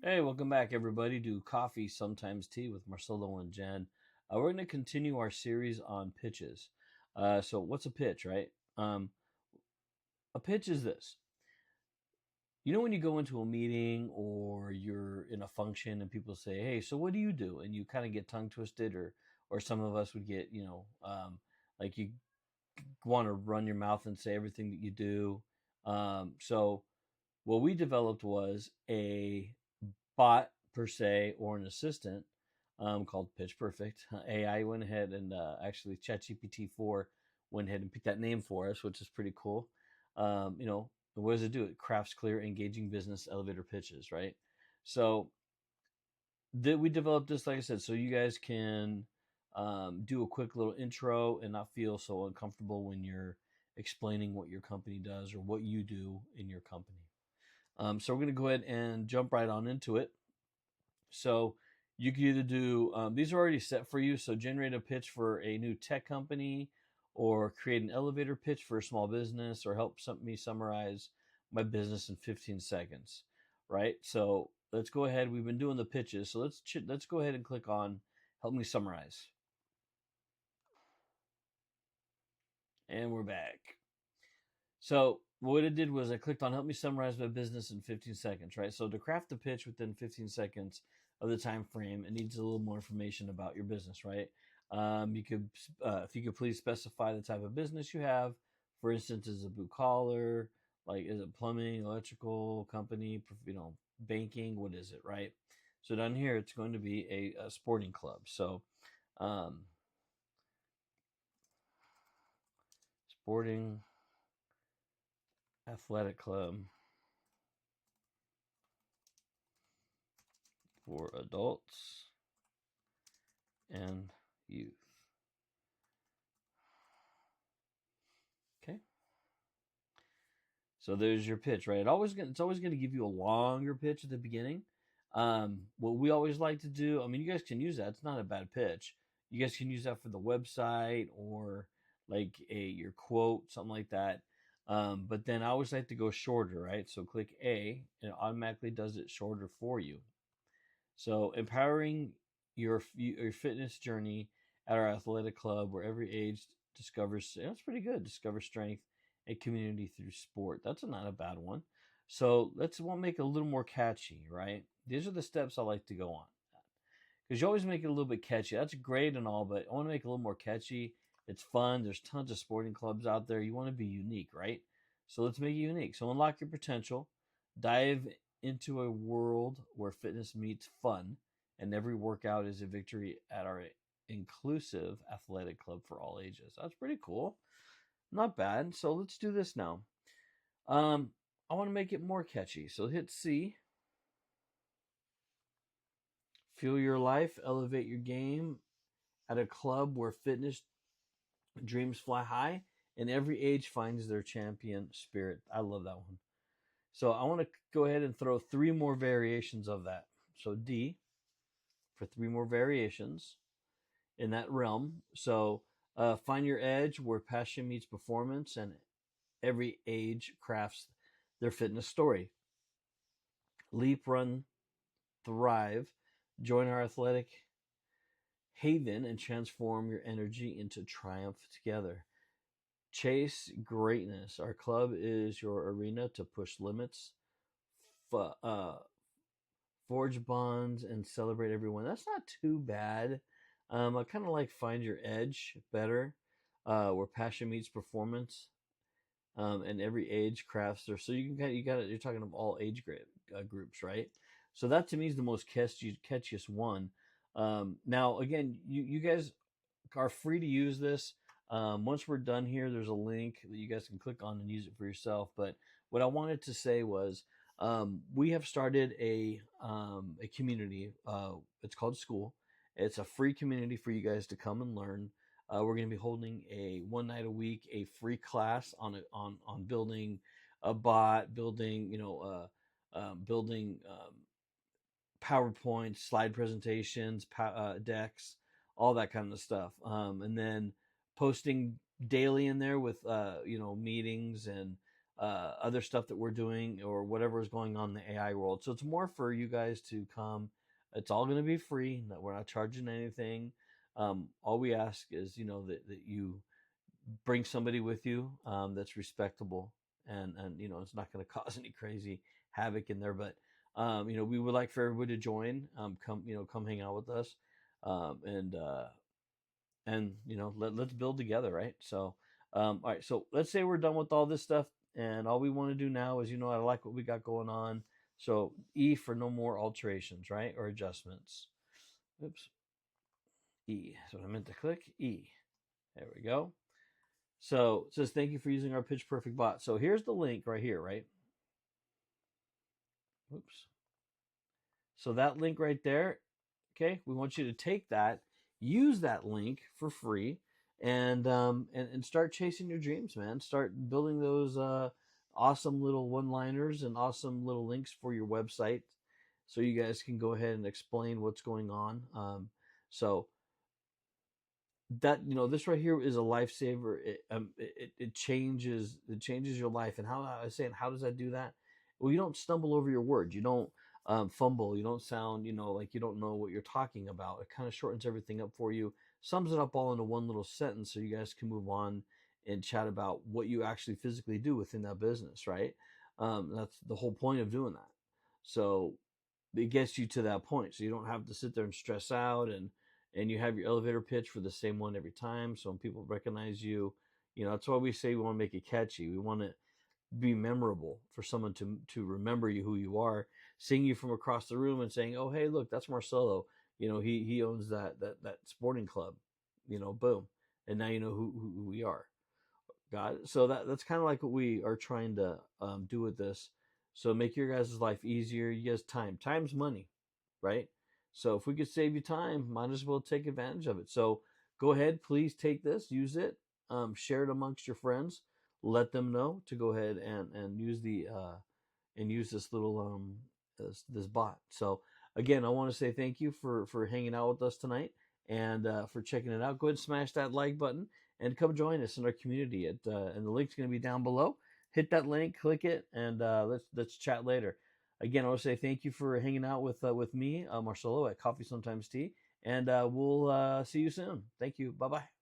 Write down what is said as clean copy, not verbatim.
Hey, welcome back, everybody, to Coffee Sometimes Tea with Marcello and Jen. We're going to continue our series on pitches. So, what's a pitch, right? Um, a pitch is this. You know, when you go into a meeting or you're in a function and people say, "Hey, so what do you do?" and you kind of get tongue twisted, or some of us would get, like you want to run your mouth and say everything that you do. So, what we developed was a bot per se or an assistant called Pitch Perfect. AI went ahead and actually ChatGPT4 went ahead and picked that name for us, which is pretty cool. What does it do? It crafts clear, engaging business elevator pitches, right? So we developed this, like I said, so you guys can do a quick little intro and not feel so uncomfortable when you're explaining what your company does or what you do in your company. So we're going to go ahead and jump right on into it. So you can either do these are already set for you. So generate a pitch for a new tech company, or create an elevator pitch for a small business, or help me summarize my business in 15 seconds. Right. So let's go ahead. We've been doing the pitches. So let's go ahead and click on help me summarize. And we're back. So what it did was I clicked on help me summarize my business in 15 seconds, right? So to craft the pitch within 15 seconds of the time frame, it needs a little more information about your business, right? You could, if you could please specify the type of business you have. For instance, is it blue collar? Like, is it plumbing, electrical company, banking? What is it, right? So down here, it's going to be a sporting club. So, sporting athletic club for adults and youth. Okay. So there's your pitch, right? It's always going to give you a longer pitch at the beginning. What we always like to do, I mean, you guys can use that. It's not a bad pitch. You guys can use that for the website or like your quote, something like that. But then I always like to go shorter, right? So click A, and it automatically does it shorter for you. So empowering your fitness journey at our athletic club, where every age discovers. That's pretty good. Discover strength and community through sport. That's not a bad one. So we'll make it a little more catchy, right? These are the steps I like to go on, because you always make it a little bit catchy. That's great and all, but I want to make it a little more catchy. It's fun. There's tons of sporting clubs out there. You want to be unique, right? So let's make it unique. So unlock your potential. Dive into a world where fitness meets fun, and every workout is a victory at our inclusive athletic club for all ages. That's pretty cool. Not bad. So let's do this now. Um, I want to make it more catchy. So hit C. Feel your life, elevate your game at a club where fitness dreams fly high and every age finds their champion spirit. I love that one. So I want to go ahead and throw three more variations of that. So D for three more variations in that realm. So find your edge where passion meets performance and every age crafts their fitness story. Leap, run, thrive. Join our athletic haven and transform your energy into triumph together. Chase greatness. Our club is your arena to push limits, uh, forge bonds, and celebrate everyone. That's not too bad. I kind of like find your edge better, where passion meets performance, and every age crafts there. So you're talking of all age groups, right? So that to me is the most catchiest one. Now again, you guys are free to use this. Once we're done here, there's a link that you guys can click on and use it for yourself. But what I wanted to say was, we have started a community. It's called School. It's a free community for you guys to come and learn. We're going to be holding a one night a week, a free class on building a bot, building PowerPoint, slide presentations, decks, all that kind of stuff. And then posting daily in there with meetings and other stuff that we're doing or whatever is going on in the AI world. So it's more for you guys to come. It's all going to be free. We're not charging anything. All we ask is, that you bring somebody with you that's respectable, and it's not going to cause any crazy havoc in there. But we would like for everybody to join. Come hang out with us, and let's build together, right? So, all right. So let's say we're done with all this stuff, and all we want to do now is, I like what we got going on. So E for no more alterations, right, or adjustments. Oops. E. So I meant to click E. There we go. So it says, thank you for using our Pitch Perfect bot. So here's the link right here, right? Oops. So that link right there, okay, we want you to take that, use that link for free, and start chasing your dreams, man. Start building those awesome little one-liners and awesome little links for your website, so you guys can go ahead and explain what's going on. So that this right here is a lifesaver. It changes your life. And how I was saying, how does that do that? Well, you don't stumble over your words. You don't fumble. You don't sound like you don't know what you're talking about. It kind of shortens everything up for you, sums it up all into one little sentence, so you guys can move on and chat about what you actually physically do within that business, right? That's the whole point of doing that. So it gets you to that point, so you don't have to sit there and stress out, and you have your elevator pitch for the same one every time. So when people recognize you, that's why we say we want to make it catchy. We want to be memorable for someone to remember you, who you are, seeing you from across the room and saying, "Oh, hey, look, that's Marcello. He owns that sporting club. Boom, and now you know who we are." Got it. So that's kind of like what we are trying to do with this. So make your guys' life easier. You guys, time's money, right? So if we could save you time, might as well take advantage of it. So go ahead, please take this, use it, share it amongst your friends, let them know to go ahead and use this little this bot. So again, I want to say thank you for hanging out with us tonight, and for checking it out. Go ahead and smash that like button and come join us in our community. And the link's going to be down below. Hit that link, click it, and let's chat later. Again, I want to say thank you for hanging out with me, Marcello at CoffeeSometimesTea, and we'll see you soon. Thank you. Bye bye.